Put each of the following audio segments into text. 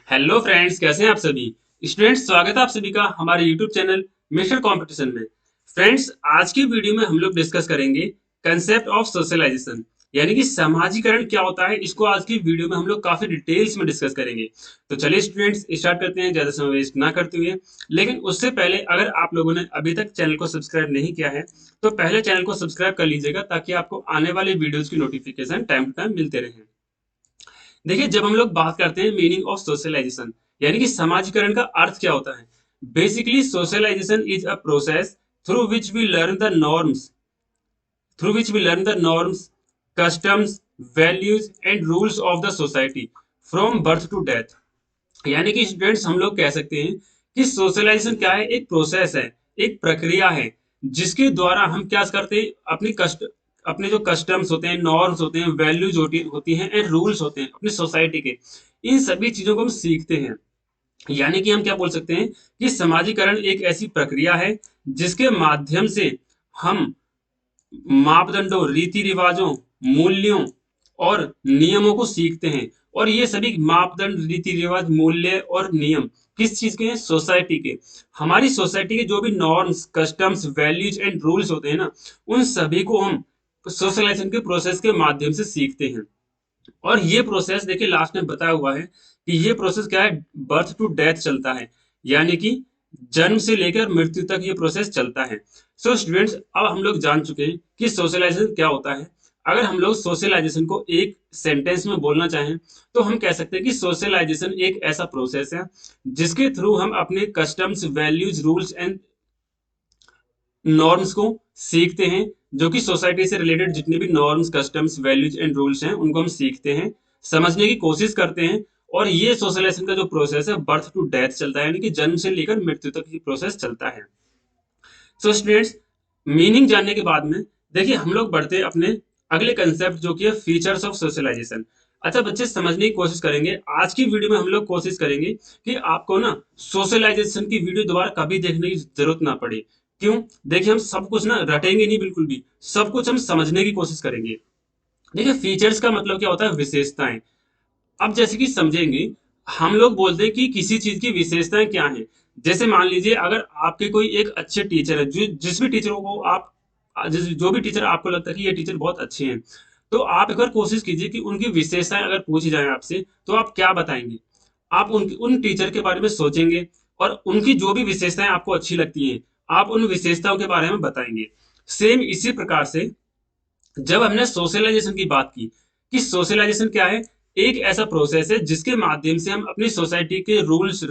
Hello friends, कैसे हैं आप सभी स्टूडेंट्स। स्वागत है आप सभी का हमारे यूट्यूब चैनल मिस्टर कंपटीशन में। फ्रेंड्स, आज की वीडियो में हम लोग डिस्कस करेंगे कंसेप्ट ऑफ सोशलाइजेशन, यानी कि समाजीकरण क्या होता है। इसको आज की वीडियो में हम लोग काफी डिटेल्स में डिस्कस करेंगे। तो चलिए स्टूडेंट्स, स्टार्ट करते हैं ज्यादा समय वेस्ट ना करते हुए। लेकिन उससे पहले अगर आप लोगों ने अभी तक चैनल को सब्सक्राइब नहीं किया है तो पहले चैनल को सब्सक्राइब कर लीजिएगा, ताकि आपको आने वाली वीडियोज की नोटिफिकेशन टाइम टू टाइम मिलते रहे। देखिए, जब हम लोग बात करते हैं मीनिंग ऑफ सोशलाइजेशन, यानी कि समाजीकरण का अर्थ क्या होता है। Basically socialisation is a process through which we learn the norms through which we learn the norms, customs, values and rules of the society from birth to death. यानी कि students, हम लोग कह सकते हैं कि सोशलाइजेशन क्या है, एक प्रोसेस है, एक प्रक्रिया है, जिसके द्वारा हम क्या करते हैं, अपने जो कस्टम्स होते हैं, नॉर्म्स होते हैं, वैल्यूज होती हैं एंड रूल्स होते हैं अपनी सोसाइटी के, इन सभी चीजों को हम सीखते हैं। यानी कि हम क्या बोल सकते हैं कि समाजीकरण एक ऐसी प्रक्रिया है जिसके माध्यम से हम मापदंडों, रीति रिवाजों, मूल्यों और नियमों को सीखते हैं। और ये सभी मापदंड, रीति रिवाज, मूल्य और नियम किस चीज के हैं? सोसाइटी के। हमारी सोसाइटी के जो भी norms, customs, values and rules होते हैं ना, उन सभी को हम सोशलाइजेशन के प्रोसेस के माध्यम से सीखते हैं। और ये प्रोसेस देखिए, लास्ट में बताया हुआ है कि ये प्रोसेस क्या है, बर्थ टू डेथ चलता है, यानी कि जन्म से लेकर मृत्यु तक ये प्रोसेस चलता है। सो स्टूडेंट्स, अब हम लोग जान चुके हैं कि सोशलाइजेशन क्या होता है। अगर हम लोग सोशलाइजेशन को एक सेंटेंस में बोलना चाहें तो हम कह सकते हैं कि सोशलाइजेशन एक ऐसा प्रोसेस है जिसके थ्रू हम अपने customs, values, rules and norms को सीखते हैं। जो कि सोसाइटी से रिलेटेड जितने भी norms, customs, values and rules हैं, उनको हम सीखते हैं, समझने की कोशिश करते हैं। और ये सोशलाइजेशन का जो प्रोसेस है, बर्थ टू डेथ चलता है, यानी कि जन्म से लेकर मृत्यु तक ये प्रोसेस चलता है। सो स्टूडेंट्स, मीनिंग जानने के बाद में देखिए, हम लोग बढ़ते हैं अपने अगले कंसेप्ट, जो कि है फीचर्स ऑफ सोशलाइजेशन। अच्छा बच्चे, समझने की कोशिश करेंगे। आज की वीडियो में हम लोग कोशिश करेंगे कि आपको ना सोशलाइजेशन की वीडियो दोबारा कभी देखने की जरूरत ना पड़े। क्यों? देखिए, हम सब कुछ ना रटेंगे नहीं, बिल्कुल भी सब कुछ हम समझने की कोशिश करेंगे। देखिए, फीचर्स का मतलब क्या होता है? विशेषताएं। अब जैसे कि समझेंगे, हम लोग बोलते हैं कि किसी चीज की विशेषताएं क्या हैं। जैसे मान लीजिए, अगर आपके कोई एक अच्छे टीचर है, जो जिस भी टीचर को आप जो भी टीचर आपको लगता है कि ये टीचर बहुत अच्छे हैं, तो आप एक बार कोशिश कीजिए कि उनकी विशेषताएं अगर पूछी जाए आपसे, तो आप क्या बताएंगे? आप उन टीचर के बारे में सोचेंगे, और उनकी जो भी विशेषताएं आपको अच्छी लगती हैं, आप उन विशेषताओं के बारे में बताएंगे। सेम इसी प्रकार से जब हमने सोशलाइजेशन की बात की, कि सोशलाइजेशन क्या है, एक ऐसा प्रोसेस है जिसके माध्यम से हम अपनी सोसाइटी के rules,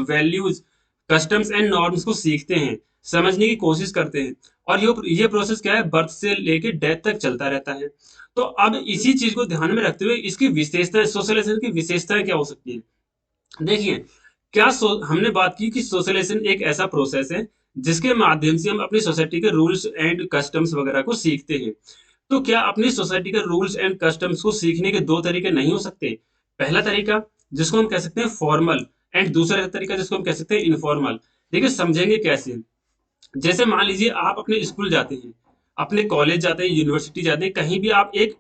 values, customs and norms को सीखते हैं, समझने की कोशिश करते हैं। और ये प्रोसेस क्या है, बर्थ से लेके डेथ तक चलता रहता है। तो अब इसी चीज को ध्यान में रखते हुए इसकी विशेषताएं, सोशलाइजेशन की विशेषताएं क्या हो सकती है। देखिए, हमने बात की कि सोशलाइजेशन एक ऐसा प्रोसेस है जिसके माध्यम से हम अपनी सोसाइटी के रूल्स एंड कस्टम्स वगैरह को सीखते हैं। तो क्या अपनी सोसाइटी के रूल्स एंड कस्टम्स को सीखने के दो तरीके नहीं हो सकते? पहला तरीका, जिसको हम कह सकते हैं फॉर्मल, एंड दूसरा तरीका जिसको हम कह सकते हैं इनफॉर्मल। देखिए, समझेंगे कैसे। जैसे मान लीजिए, आप अपने स्कूल जाते हैं, अपने कॉलेज जाते हैं, यूनिवर्सिटी जाते हैं, कहीं भी आप एक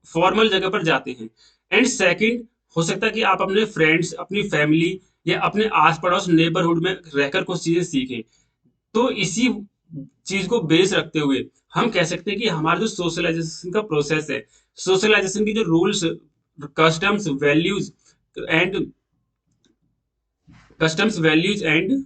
फॉर्मल जगह पर जाते हैं। एंड सेकंड, हो सकता है कि आप अपने फ्रेंड्स, अपनी फैमिली या अपने आस पड़ोस नेबरहुड में रहकर कुछ चीजें सीखें। तो इसी चीज को बेस रखते हुए हम कह सकते हैं कि हमारा जो सोशलाइजेशन का प्रोसेस है, सोशलाइजेशन की जो rules, customs, values and customs, values and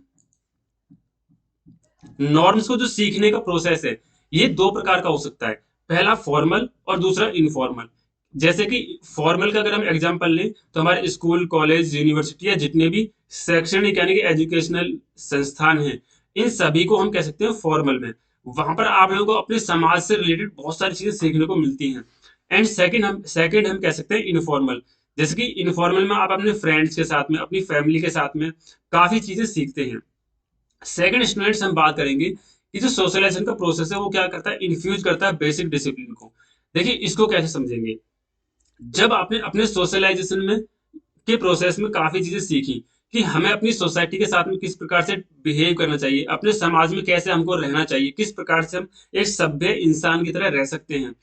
norms को जो सीखने का प्रोसेस है, ये दो प्रकार का हो सकता है। पहला फॉर्मल और दूसरा इनफॉर्मल। जैसे कि फॉर्मल का अगर हम एग्जांपल लें, तो हमारे स्कूल, कॉलेज, यूनिवर्सिटी या जितने भी शैक्षणिक यानी कि एजुकेशनल संस्थान हैं, इन सभी को हम कह सकते हैं फॉर्मल में। वहां पर आप लोगों को अपने समाज से रिलेटेड बहुत सारी चीजें सीखने को मिलती हैं। एंड सेकंड हम कह सकते हैं इनफॉर्मल। जैसे कि इनफॉर्मल में आप अपने फ्रेंड्स के साथ में, अपनी फैमिली के साथ में काफी चीजें सीखते हैं। सेकंड स्टूडेंट्स, हम बात करेंगे कि जो सोशलाइजेशन का प्रोसेस है, वो क्या करता है, इन्फ्यूज करता है बेसिक डिसिप्लिन को। देखिए, इसको कैसे समझेंगे। जब आपने अपने सोशलाइजेशन में के प्रोसेस में काफी चीजें सीखी कि हमें अपनी सोसाइटी के साथ में किस प्रकार से बिहेव करना चाहिए, अपने समाज में कैसे हमको रहना चाहिए, किस प्रकार से हम एक सभ्य इंसान की तरह रह सकते हैं।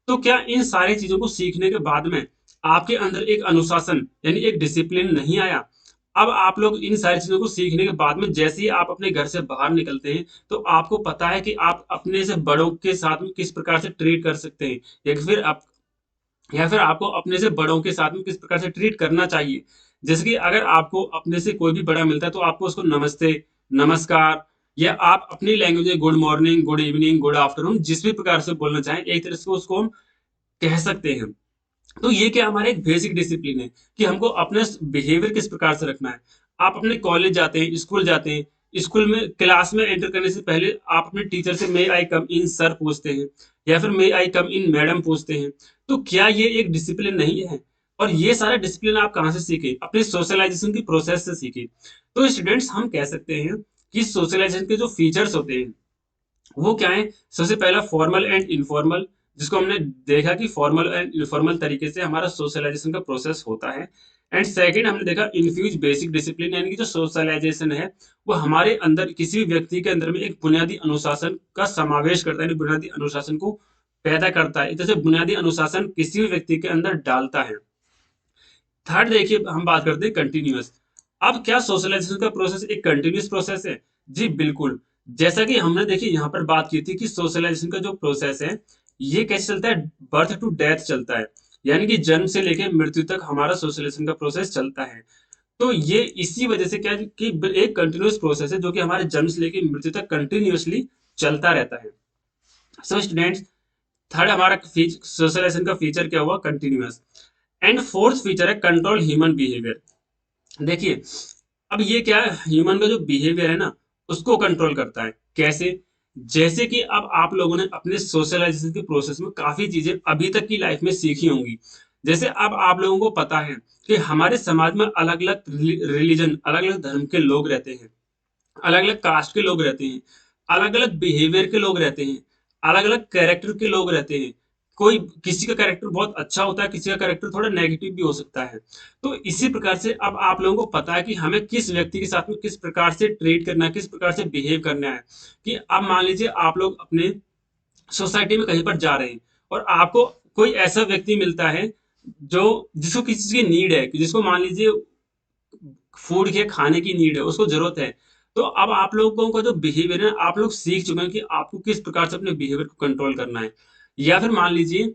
तो क्या इन सारी चीजों को सीखने के बाद में आपके अंदर एक अनुशासन यानी एक डिसिप्लिन नहीं आया? अब आप लोग इन सारी चीजों को सीखने के बाद में जैसे ही आप अपने घर से बाहर निकलते हैं, तो आपको पता है कि आप अपने से बड़ों के साथ में किस प्रकार से ट्रीट कर सकते हैं, या फिर आपको अपने से बड़ों के साथ में किस प्रकार से ट्रीट करना चाहिए। जैसे कि अगर आपको अपने से कोई भी बड़ा मिलता है, तो आपको उसको नमस्ते, नमस्कार, या आप अपनी लैंग्वेज में good morning, good evening, good afternoon, जिस भी प्रकार से बोलना चाहें, एक तरह से उसको हम कह सकते हैं। तो ये क्या हमारा एक बेसिक डिसिप्लिन है कि हमको अपने बिहेवियर किस प्रकार से रखना है। आप अपने कॉलेज जाते हैं, स्कूल जाते हैं, स्कूल में क्लास में एंटर करने से पहले आप अपने टीचर से मे आई कम इन सर पूछते हैं, या फिर मे आई कम इन मैडम पूछते हैं। तो क्या ये एक डिसिप्लिन नहीं है? और ये सारा डिसिप्लिन आप कहाँ से सीखे? अपने सोशलाइजेशन की प्रोसेस से सीखे। तो स्टूडेंट्स, हम कह सकते हैं कि सोशलाइजेशन के जो फीचर्स होते हैं वो क्या है? सबसे पहला फॉर्मल एंड इनफॉर्मल, जिसको हमने देखा कि फॉर्मल एंड इनफॉर्मल तरीके से हमारा सोशलाइजेशन का प्रोसेस होता है। एंड सेकंड हमने देखा इन्फ्यूज बेसिक डिसिप्लिन, यानी कि जो सोशलाइजेशन है वो हमारे अंदर, किसी भी व्यक्ति के अंदर में एक बुनियादी अनुशासन का समावेश करता है, यानी बुनियादी अनुशासन को पैदा करता है। जैसे बुनियादी अनुशासन किसी भी व्यक्ति के अंदर डालता है। थर्ड देखिए, हम बात करते हैं कंटिन्यूअस। अब क्या सोशलाइजेशन का प्रोसेस एक कंटिन्यूअस प्रोसेस है? जी बिल्कुल। जैसा कि हमने देखिए यहाँ पर बात की थी कि सोशलाइजेशन का जो प्रोसेस है ये कैसे चलता है? बर्थ टू डेथ चलता है, यानी कि जन्म से लेकर मृत्यु तक हमारा सोशलाइजेशन का प्रोसेस चलता है। तो ये इसी वजह से क्या है कि एक कंटिन्यूअस प्रोसेस है जो कि हमारे जन्म से लेकर मृत्यु तक कंटिन्यूअसली चलता रहता है। सो स्टूडेंट्स, थर्ड हमारा सोशलाइजेशन का फीचर क्या हुआ? कंटिन्यूअस। एंड फोर्थ फीचर है कंट्रोल ह्यूमन बिहेवियर। देखिए, अब ये क्या है, ह्यूमन का जो बिहेवियर है ना उसको कंट्रोल करता है। कैसे? जैसे कि अब आप लोगों ने अपने सोशलाइजेशन के प्रोसेस में काफी चीजें अभी तक की लाइफ में सीखी होंगी। जैसे अब आप लोगों को पता है कि हमारे समाज में अलग अलग रिलीजन, अलग अलग धर्म के लोग रहते हैं, अलग अलग कास्ट के लोग रहते हैं, अलग अलग बिहेवियर के लोग रहते हैं, अलग अलग कैरेक्टर के लोग रहते हैं। कोई, किसी का कैरेक्टर बहुत अच्छा होता है, किसी का कैरेक्टर थोड़ा नेगेटिव भी हो सकता है। तो इसी प्रकार से अब आप लोगों को पता है कि हमें किस व्यक्ति के साथ में किस प्रकार से ट्रीट करना है, किस प्रकार से बिहेव करना है। कि अब मान लीजिए आप लोग अपने सोसाइटी में कहीं पर जा रहे हैं और आपको कोई ऐसा व्यक्ति मिलता है जो, जिसको किसी चीज की नीड है, जिसको मान लीजिए फूड के खाने की नीड है, उसको जरूरत है। तो अब आप लोगों का जो बिहेवियर है, आप लोग सीख चुके हैं कि आपको किस प्रकार से अपने बिहेवियर को कंट्रोल करना है। या फिर मान लीजिए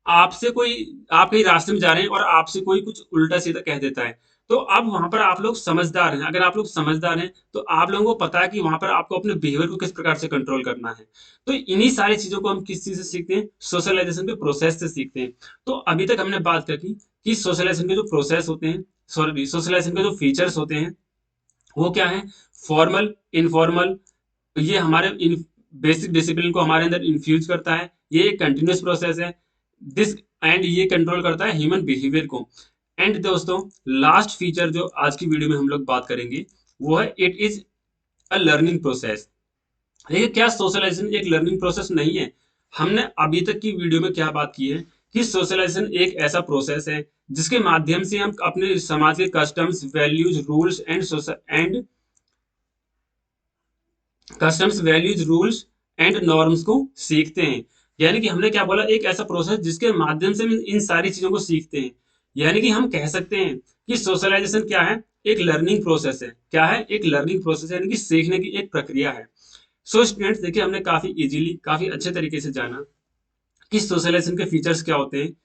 आपसे कोई, आप कहीं रास्ते में जा रहे हैं और आपसे कोई कुछ उल्टा सीधा कह देता है, तो अब वहां पर आप लोग समझदार हैं। अगर आप लोग समझदार हैं तो आप लोगों को पता है कि वहां पर आपको अपने बिहेवियर को किस प्रकार से कंट्रोल करना है। तो इन्हीं सारी चीजों को हम किस चीज से सीखते हैं? सोशलाइजेशन के प्रोसेस से सीखते हैं। तो अभी तक हमने बात की कि सोशलाइजेशन के जो प्रोसेस होते हैं, सॉरी, सोशलाइजेशन के जो फीचर्स होते हैं वो क्या है? Formal, informal. ये हमारे इन बेसिक डिसिप्लिन को हमारे अंदर इन्फ्यूज करता है। ये एक कंटिन्यूस प्रोसेस है। दिस, एंड ये कंट्रोल करता है ह्यूमन बिहेवियर को। एंड दोस्तों, लास्ट फीचर जो आज की वीडियो में हम लोग बात करेंगे वो है it is a learning process. देखिए, क्या सोशलाइजेशन एक लर्निंग प्रोसेस नहीं है? हमने अभी तक की वीडियो में क्या बात की है कि सोशलाइजेशन एक ऐसा प्रोसेस है जिसके माध्यम से हम अपने समाज के customs, values, rules and customs, values, rules and norms को सीखते हैं। यानी कि हमने क्या बोला? एक ऐसा प्रोसेस जिसके माध्यम से हम इन सारी चीजों को सीखते हैं। यानी कि हम कह सकते हैं कि सोशलाइजेशन क्या है? एक लर्निंग प्रोसेस है। क्या है? एक लर्निंग प्रोसेस, यानी कि सीखने की एक प्रक्रिया है। सो स्टूडेंट्स, देखिए हमने काफी इजीली, काफी अच्छे तरीके से जाना कि सोशलाइजेशन के फीचर्स क्या होते हैं।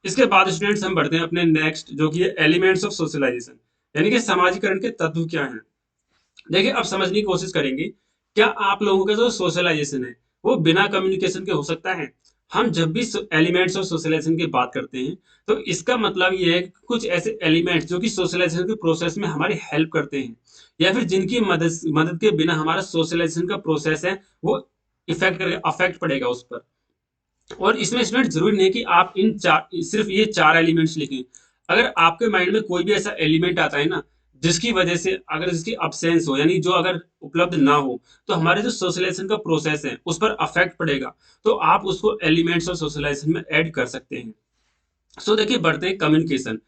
इसके बाद स्टूडेंट्स हम बढ़ते हैं अपने नेक्स्ट, जो कि एलिमेंट्स ऑफ सोशलाइजेशन, यानी कि समाजीकरण के तत्व क्या हैं। देखिए, अब समझने की कोशिश करेंगे, क्या आप लोगों का जो सोशलाइजेशन है वो बिना कम्युनिकेशन के हो सकता है? हम जब भी एलिमेंट्स ऑफ सोशलाइजेशन की बात करते हैं तो इसका मतलब ये है कि कुछ ऐसे एलिमेंट्स जो कि सोशलाइजेशन के प्रोसेस में हमारी हेल्प करते हैं, या फिर जिनकी मदद मदद के बिना हमारा सोशलाइजेशन का प्रोसेस है वो अफेक्ट पड़ेगा उस पर। और इसमें स्टूडेंट जरूरी नहीं कि आप इन चार, सिर्फ ये चार एलिमेंट्स लिखें। अगर आपके माइंड में कोई भी ऐसा एलिमेंट आता है ना जिसकी वजह से, अगर इसकी अब्सेंस हो, यानी जो अगर उपलब्ध ना हो, तो हमारे जो सोशलाइजेशन का प्रोसेस है उस पर अफेक्ट पड़ेगा। तो आप उसको एलिमेंट्स ऑफ सोशलाइजेशन में ऐड कर सकते हैं। सो देखिए, बढ़ते हैं कम्युनिकेशन।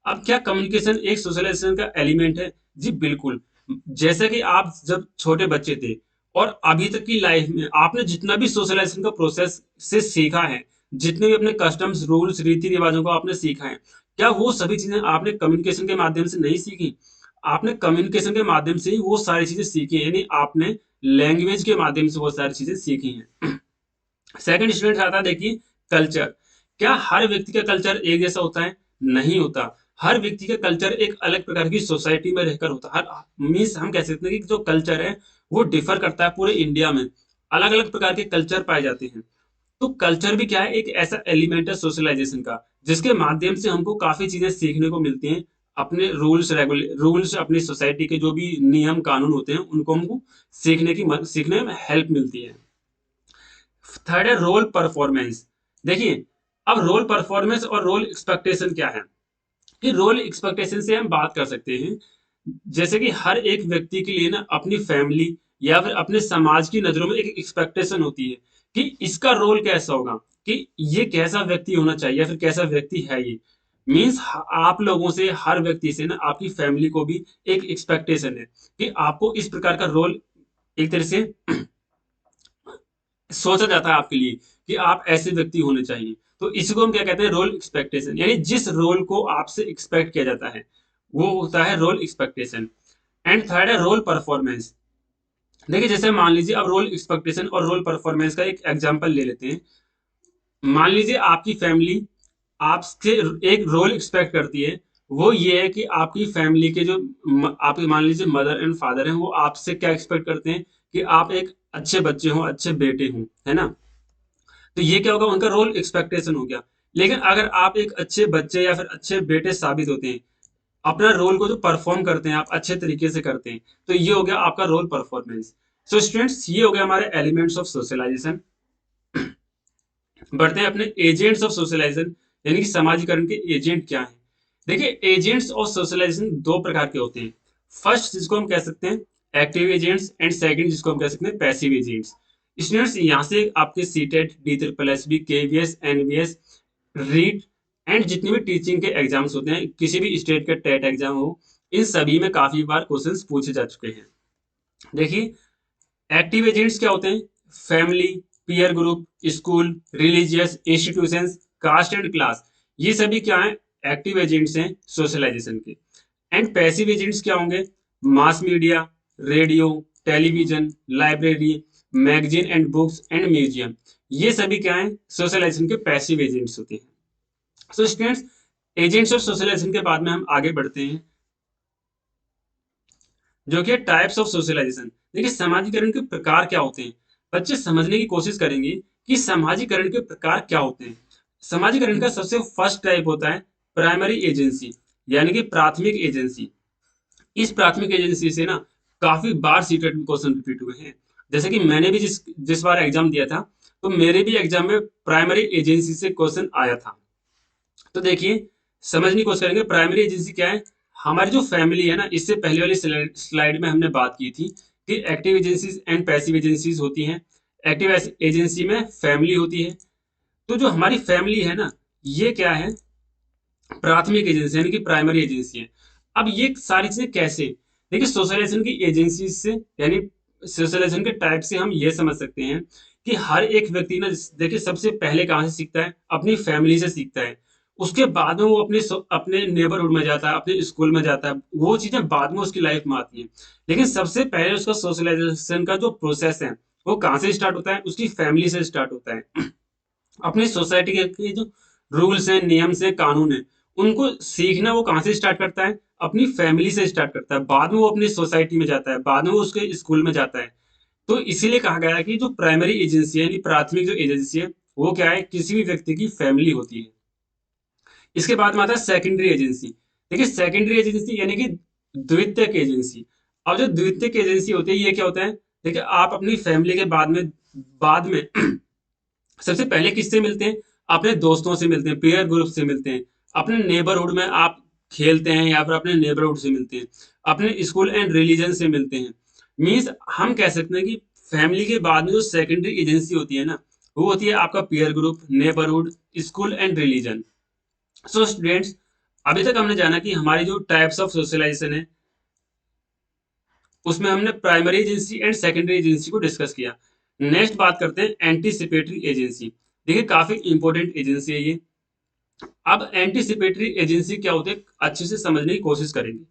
अब क्या कम्युनिकेशन एक सोशलाइजेशन का एलिमेंट है? जी बिल्कुल। जैसे कि आप जब छोटे बच्चे थे और अभी तक की लाइफ में आपने जितना भी सोशलाइजेशन का प्रोसेस से सीखा है, जितने भी अपने कस्टम्स, रूल्स, रीति रिवाजों को आपने सीखा है, क्या वो सभी चीजें आपने कम्युनिकेशन के माध्यम से नहीं सीखी? आपने कम्युनिकेशन के माध्यम से ही वो सारी चीजें सीखी हैं, यानी आपने लैंग्वेज के माध्यम से वो सारी चीजें सीखी हैं। सेकंड स्टूडेंट आता है, देखिए कल्चर। क्या हर व्यक्ति का कल्चर एक जैसा होता है? नहीं होता। हर व्यक्ति का कल्चर एक अलग प्रकार की सोसाइटी में रहकर होता है। हर मीन्स हम कह सकते हैं कि जो कल्चर है वो डिफर करता है पूरे इंडिया में। अलग अलग प्रकार के कल्चर पाए जाते हैं। तो कल्चर भी क्या है, एक ऐसा एलिमेंट है सोशलाइजेशन का, जिसके माध्यम से हमको काफी चीजें सीखने को मिलती हैं। अपने रूल्स अपनी सोसाइटी के जो भी नियम कानून होते हैं उनको हमको सीखने में हेल्प मिलती है। थर्ड है रोल परफॉर्मेंस। देखिए, अब रोल परफॉर्मेंस और रोल एक्सपेक्टेशन क्या है, कि रोल एक्सपेक्टेशन से हम बात कर सकते हैं, जैसे कि हर एक व्यक्ति के लिए ना अपनी फैमिली या फिर अपने समाज की नजरों में एक एक्सपेक्टेशन होती है कि इसका रोल कैसा होगा, कि ये कैसा व्यक्ति होना चाहिए या फिर कैसा व्यक्ति है ये। मीन्स आप लोगों से, हर व्यक्ति से ना आपकी फैमिली को भी एक एक्सपेक्टेशन है कि आपको इस प्रकार का रोल एक तरह से सोचा जाता है आपके लिए, कि आप ऐसे व्यक्ति होने चाहिए। तो इसी को हम क्या कहते हैं, रोल एक्सपेक्टेशन, यानी जिस रोल को आपसे एक्सपेक्ट किया जाता है वो होता है रोल एक्सपेक्टेशन। एंड थर्ड है रोल परफॉर्मेंस। देखिए, जैसे मान लीजिए, अब रोल एक्सपेक्टेशन और रोल परफॉर्मेंस का एक एग्जांपल ले लेते हैं। मान लीजिए आपकी फैमिली आपसे एक रोल एक्सपेक्ट करती है, वो ये है कि आपकी फैमिली के जो आपके मान लीजिए मदर एंड फादर हैं, वो आपसे क्या एक्सपेक्ट करते हैं, कि आप एक अच्छे बच्चे हो, अच्छे बेटे हो, है ना। तो ये क्या होगा, उनका रोल एक्सपेक्टेशन हो गया। लेकिन अगर आप एक अच्छे बच्चे या फिर अच्छे बेटे साबित होते हैं, अपना रोल को जो परफॉर्म करते हैं आप अच्छे तरीके से करते हैं, तो ये हो गया आपका रोल परफॉर्मेंस। सो स्टूडेंट्स, ये हो गया हमारे एलिमेंट्स ऑफ सोशलाइजेशन। बढ़ते हैं अपने एजेंट्स ऑफ सोशलाइजेशन, यानी कि समाजीकरण के एजेंट क्या हैं। देखिए, एजेंट्स ऑफ सोशलाइजेशन दो प्रकार के होते हैं। फर्स्ट जिसको हम कह सकते हैं एक्टिव एजेंट्स, एंड सेकंड जिसको हम कह सकते हैं पैसिव एजेंट्स। स्टूडेंट्स, यहाँ से आपके CTET, D triple S B, KVS, NVS, REET and जितने भी टीचिंग के एग्जाम्स होते हैं, किसी भी स्टेट के टेट एग्जाम हो, इन सभी में काफी बार क्वेश्चंस पूछे जा चुके हैं। देखिए, एक्टिव एजेंट्स क्या होते हैं, family, peer group, school, religious institutions, caste and class, ये सभी क्या है, एक्टिव एजेंट्स हैं सोशलाइजेशन के। एंड पैसिव एजेंट्स क्या होंगे, mass media, radio, television, library, magazine and books and museum, ये सभी क्या है, सोशलाइजेशन के पैसिव एजेंट्स होते हैं। So students, agents of socialisation के बाद में हम आगे बढ़ते हैं, जो कि टाइप्स ऑफ सोशलाइजेशन। देखिए, समाजीकरण के प्रकार क्या होते हैं, बच्चे समझने की कोशिश करेंगे कि समाजीकरण के प्रकार क्या होते हैं। समाजीकरण का सबसे फर्स्ट टाइप होता है प्राइमरी एजेंसी, यानी कि प्राथमिक एजेंसी। इस प्राथमिक एजेंसी से ना काफी बार सीटेट में क्वेश्चन रिपीट हुए हैं। जैसे कि मैंने भी जिस जिस बार एग्जाम दिया था, तो मेरे भी एग्जाम में प्राइमरी एजेंसी से क्वेश्चन आया था। तो देखिए, समझने की कोशिश करेंगे प्राइमरी एजेंसी क्या है। हमारी जो फैमिली है ना, इससे पहले वाली स्लाइड में हमने बात की थी कि active agencies and passive agencies होती हैं। एक्टिव एजेंसी में फैमिली होती है। तो जो हमारी फैमिली है ना, ये क्या है, प्राथमिक एजेंसी यानी कि प्राइमरी एजेंसी है। अब ये सारी चीजें कैसे, देखिए सोशलाइजेशन की एजेंसी से, यानी सोशलाइजेशन के टाइप से हम ये समझ सकते हैं कि हर एक व्यक्ति ना, देखिए सबसे पहले कहाँ से सीखता है, अपनी फैमिली से सीखता है। उसके बाद में वो अपने नेबरहुड में जाता है, अपने स्कूल में जाता है, वो चीजें बाद में उसकी लाइफ में आती हैं। लेकिन सबसे पहले उसका सोशलाइजेशन का जो प्रोसेस है, वो कहाँ से स्टार्ट होता है, उसकी फैमिली से स्टार्ट होता है। अपनी सोसाइटी के जो रूल्स हैं, नियम्स हैं, कानून है, उनको सीखना वो कहाँ से स्टार्ट करता है, अपनी फैमिली से स्टार्ट करता है। बाद में वो अपनी सोसाइटी में जाता है, बाद में वो उसके स्कूल में जाता है। तो इसीलिए कहा गया है कि जो प्राइमरी एजेंसी है, यानी प्राथमिक जो एजेंसी है, वो क्या है, किसी भी व्यक्ति की फैमिली होती है। इसके बाद में आता है सेकेंडरी एजेंसी। देखिए, सेकेंडरी एजेंसी यानी कि द्वितीयक एजेंसी। अब जो द्वितीयक एजेंसी होती है, ये क्या होता है, देखिए आप अपनी फैमिली के बाद में सबसे पहले किससे मिलते हैं, अपने दोस्तों से मिलते हैं, पीयर ग्रुप से मिलते हैं, अपने नेबरहुड में आप खेलते हैं या फिर अपने नेबरहुड से मिलते हैं, अपने स्कूल एंड रिलीजन से मिलते हैं। मीन्स हम कह सकते हैं कि फैमिली के बाद में जो सेकेंडरी एजेंसी होती है ना, वो होती है आपका peer group, neighbourhood, school and religion. So students, अभी तक हमने जाना कि हमारी जो टाइप्स ऑफ सोशलाइजेशन है, उसमें हमने primary agency and secondary agency को डिस्कस किया। नेक्स्ट बात करते हैं एंटीसिपेटरी एजेंसी। देखिए काफी इंपॉर्टेंट एजेंसी है ये। अब एंटीसिपेटरी एजेंसी क्या होती है, अच्छे से समझने की कोशिश करेंगे।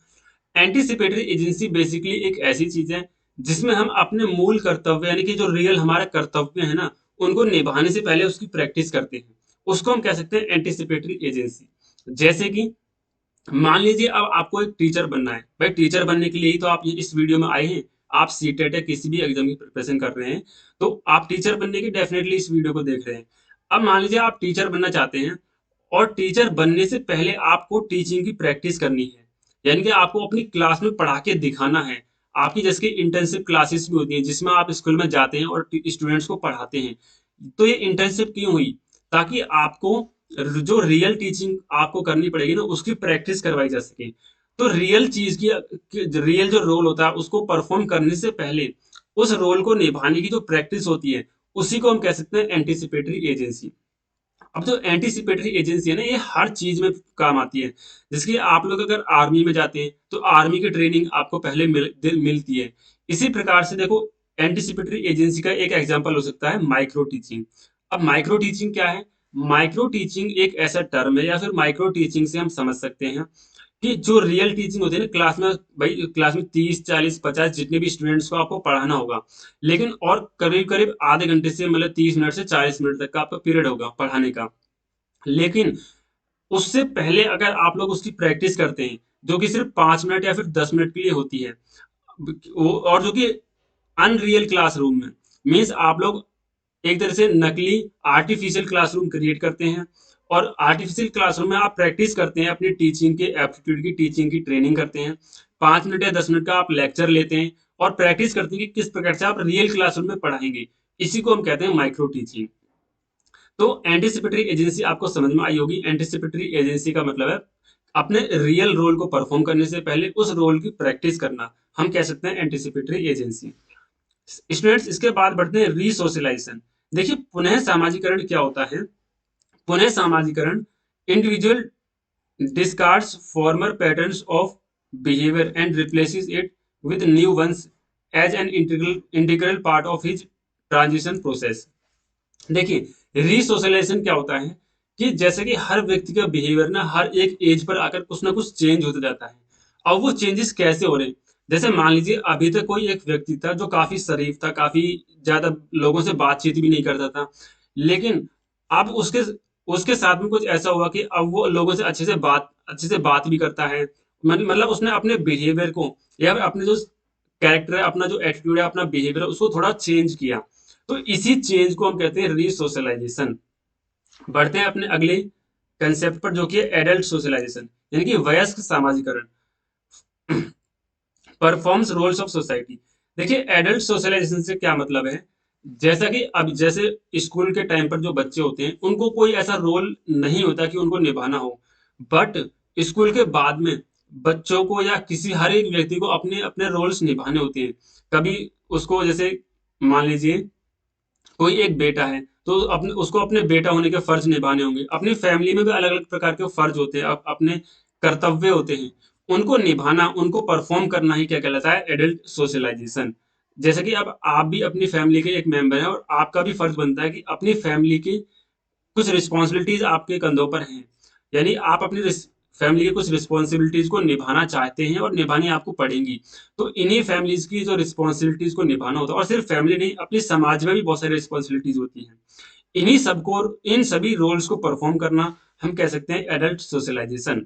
एंटीसिपेटरी एजेंसी बेसिकली एक ऐसी चीज है जिसमें हम अपने मूल कर्तव्य यानी कि जो रियल हमारा कर्तव्य है ना, उनको निभाने से पहले उसकी प्रैक्टिस करते हैं। उसको हम कह सकते हैं एंटीसिपेटरी एजेंसी। जैसे कि मान लीजिए अब आपको एक टीचर बनना है, भाई टीचर बनने के लिए ही तो आप इस वीडियो में आए हैं। आप सीटेट या किसी भी एग्जाम की प्रिपरेशन कर रहे हैं, तो आप टीचर बनने की डेफिनेटली इस वीडियो को देख रहे हैं। अब मान लीजिए आप टीचर बनना चाहते हैं, और टीचर बनने से पहले आपको टीचिंग की प्रैक्टिस करनी है, यानी कि आपको अपनी क्लास में पढ़ा के दिखाना है। आपकी जैसे कि इंटर्नशिप क्लासेस भी होती हैं जिसमें आप स्कूल में जाते हैं और स्टूडेंट्स को पढ़ाते हैं। तो ये इंटर्नशिप क्यों हुई, ताकि आपको जो रियल टीचिंग आपको करनी पड़ेगी ना, उसकी प्रैक्टिस करवाई जा सके। तो रियल चीज की रियल जो रोल होता है उसको परफॉर्म करने से पहले उस रोल को निभाने की जो प्रैक्टिस होती है, उसी को हम कह सकते हैं एंटीसिपेटरी एजेंसी। अब जो एंटीसिपेटरी एजेंसी है ना, ये हर चीज में काम आती है। जैसे कि आप लोग अगर आर्मी में जाते हैं तो आर्मी की ट्रेनिंग आपको पहले मिलती है। इसी प्रकार से देखो, एंटीसिपेटरी एजेंसी का एक एग्जांपल हो सकता है माइक्रो टीचिंग। अब माइक्रो टीचिंग क्या है? माइक्रो टीचिंग एक ऐसा टर्म है, या फिर माइक्रो टीचिंग से हम समझ सकते हैं कि जो रियल टीचिंग होती है ना क्लास में, भाई क्लास में 30 40 50 जितने भी स्टूडेंट्स को आपको पढ़ाना होगा, लेकिन और करीब करीब आधे घंटे से मतलब 30 मिनट से 40 मिनट तक का आपका पीरियड होगा पढ़ाने का। लेकिन उससे पहले अगर आप लोग उसकी प्रैक्टिस करते हैं, जो कि सिर्फ 5 मिनट या फिर 10 मिनट के लिए होती है, और जो कि अनरियल क्लासरूम में, मीन्स आप लोग एक तरह से नकली आर्टिफिशियल क्लासरूम क्रिएट करते हैं, और आर्टिफिशियल क्लासरूम में आप प्रैक्टिस करते हैं अपनी टीचिंग के एप्टीट्यूड की, टीचिंग की ट्रेनिंग करते हैं। 5 मिनट या 10 मिनट का आप लेक्चर लेते हैं और प्रैक्टिस करते हैं कि किस प्रकार से आप रियल क्लासरूम में पढ़ाएंगे। इसी को हम कहते हैं माइक्रो टीचिंग। तो एंटीसिपेटरी एजेंसी आपको समझ में आई होगी। एंटीसिपेटरी एजेंसी का मतलब है अपने रियल रोल को परफॉर्म करने से पहले उस रोल की प्रैक्टिस करना, हम कह सकते हैं एंटीसिपेटरी एजेंसी। स्टूडेंट्स, इसके बाद बढ़ते हैं रीसोशलाइजेशन। देखिए पुनः सामाजिकरण क्या होता है? पुनः सामाजिकरण, individual discards former patterns of behavior and replaces it with new ones as an integral part of his transition process। देखिए रीसोशलाइजेशन क्या होता है कि जैसे कि हर व्यक्ति का बिहेवियर ना हर एक एज पर आकर कुछ ना कुछ चेंज होता जाता है। अब वो चेंजेस कैसे हो रहे हैं? जैसे मान लीजिए अभी तक कोई एक व्यक्ति था जो काफी शरीफ था, काफी ज्यादा लोगों से बातचीत भी नहीं करता था, लेकिन अब उसके उसके साथ में कुछ ऐसा हुआ कि अब वो लोगों से अच्छे से बात भी करता है। मतलब उसने अपने बिहेवियर को, या फिर अपने जो कैरेक्टर है, अपना जो एटीट्यूड है, अपना बिहेवियर है, उसको थोड़ा चेंज किया। तो इसी चेंज को हम कहते हैं रीसोशलाइजेशन। बढ़ते हैं अपने अगले कंसेप्ट पर, जो कि है एडल्ट सोशलाइजेशन, यानी कि वयस्क सामाजिकरण, परफॉर्म्स रोल्स ऑफ सोसाइटी। देखिए एडल्ट सोशलाइजेशन से क्या मतलब है? जैसा कि अब जैसे स्कूल के टाइम पर जो बच्चे होते हैं उनको कोई ऐसा रोल नहीं होता कि उनको निभाना हो, बट स्कूल के बाद में बच्चों को या किसी हर एक व्यक्ति को अपने अपने रोल्स निभाने होते हैं। कभी उसको जैसे मान लीजिए कोई एक बेटा है, तो अपने उसको अपने बेटा होने के फर्ज निभाने होंगे। अपनी फैमिली में भी अलग अलग प्रकार के फर्ज होते हैं, अपने कर्तव्य होते हैं, उनको निभाना, उनको परफॉर्म करना ही क्या कहलाता है? Adult socialisation. जैसे कि अब आप भी अपनी फैमिली के एक मेंबर हैं, और आपका भी फर्ज बनता है कि अपनी फैमिली की कुछ रिस्पॉन्सिबिलिटीज आपके कंधों पर हैं, यानी आप अपनी फैमिली की कुछ रिस्पॉन्सिबिलिटीज को निभाना चाहते हैं और निभानी आपको पड़ेंगी। तो इन्हीं फैमिलीज की जो रिस्पॉन्सिबिलिटीज को निभाना होता है, और सिर्फ फैमिली नहीं, अपनी समाज में भी बहुत सारी रिस्पॉन्सिबिलिटीज होती हैं। इन्हीं सबको, इन सभी रोल्स को परफॉर्म करना हम कह सकते हैं एडल्ट सोशलाइजेशन।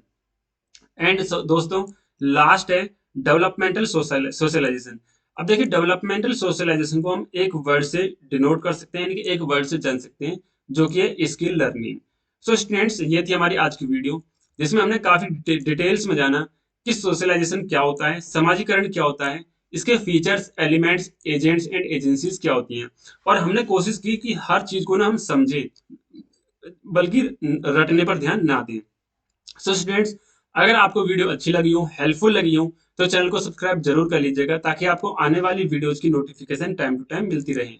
एंड दोस्तों, लास्ट है डेवलपमेंटल सोशलाइजेशन। अब देखिए डेवलपमेंटल सोशलाइजेशन को हम एक वर्ड से डिनोट कर सकते हैं, यानी कि एक वर्ड से जान सकते हैं, जो कि है स्किल लर्निंग। सो स्टूडेंट्स, ये थी हमारी आज की वीडियो, जिसमें हमने काफी डिटेल्स में जाना कि सोशलाइजेशन क्या होता है, समाजीकरण क्या होता है, इसके features, elements, agents and agencies क्या होती हैं। और हमने कोशिश की कि हर चीज को ना हम समझें, बल्कि रटने पर ध्यान ना दें। सो स्टूडेंट्स, अगर आपको वीडियो अच्छी लगी हो, हेल्पफुल लगी हो, तो चैनल को सब्सक्राइब जरूर कर लीजिएगा, ताकि आपको आने वाली वीडियोज की नोटिफिकेशन टाइम टू टाइम मिलती रहे।